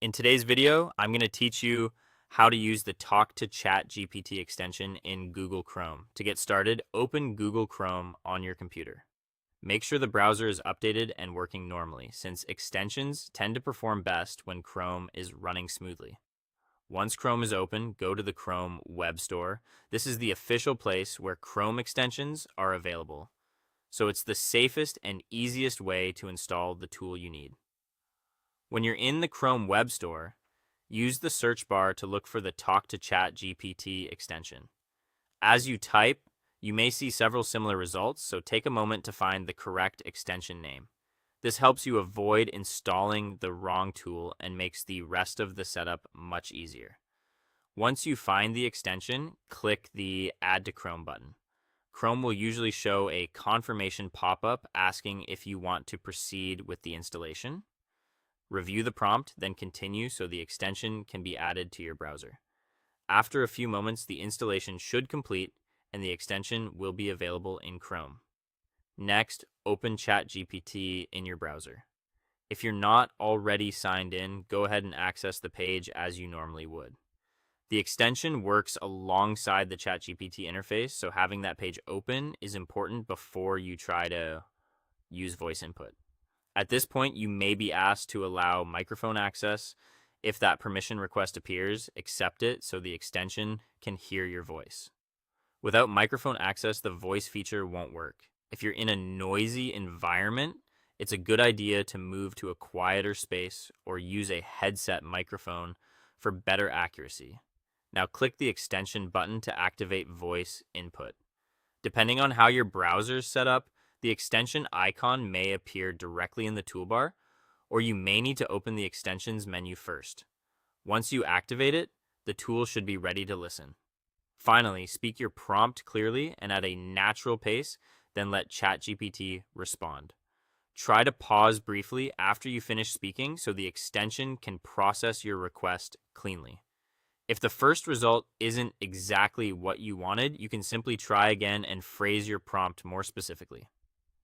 In today's video, I'm going to teach you how to use the Talk-To-ChatGPT extension in Google Chrome. To get started, open Google Chrome on your computer. Make sure the browser is updated and working normally, since extensions tend to perform best when Chrome is running smoothly. Once Chrome is open, go to the Chrome Web Store. This is the official place where Chrome extensions are available. So it's the safest and easiest way to install the tool you need. When you're in the Chrome Web Store, use the search bar to look for the Talk-To-ChatGPT extension. As you type, you may see several similar results, so take a moment to find the correct extension name. This helps you avoid installing the wrong tool and makes the rest of the setup much easier. Once you find the extension, click the Add to Chrome button. Chrome will usually show a confirmation pop-up asking if you want to proceed with the installation. Review the prompt, then continue so the extension can be added to your browser. After a few moments, the installation should complete and the extension will be available in Chrome. Next, open ChatGPT in your browser. If you're not already signed in, go ahead and access the page as you normally would. The extension works alongside the ChatGPT interface, so having that page open is important before you try to use voice input. At this point, you may be asked to allow microphone access. If that permission request appears, accept it so the extension can hear your voice. Without microphone access, the voice feature won't work. If you're in a noisy environment, it's a good idea to move to a quieter space or use a headset microphone for better accuracy. Now click the extension button to activate voice input. Depending on how your browser is set up, the extension icon may appear directly in the toolbar, or you may need to open the extensions menu first. Once you activate it, the tool should be ready to listen. Finally, speak your prompt clearly and at a natural pace, then let ChatGPT respond. Try to pause briefly after you finish speaking so the extension can process your request cleanly. If the first result isn't exactly what you wanted, you can simply try again and phrase your prompt more specifically.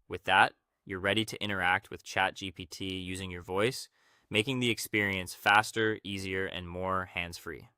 With that, you're ready to interact with ChatGPT using your voice, making the experience faster, easier, and more hands-free.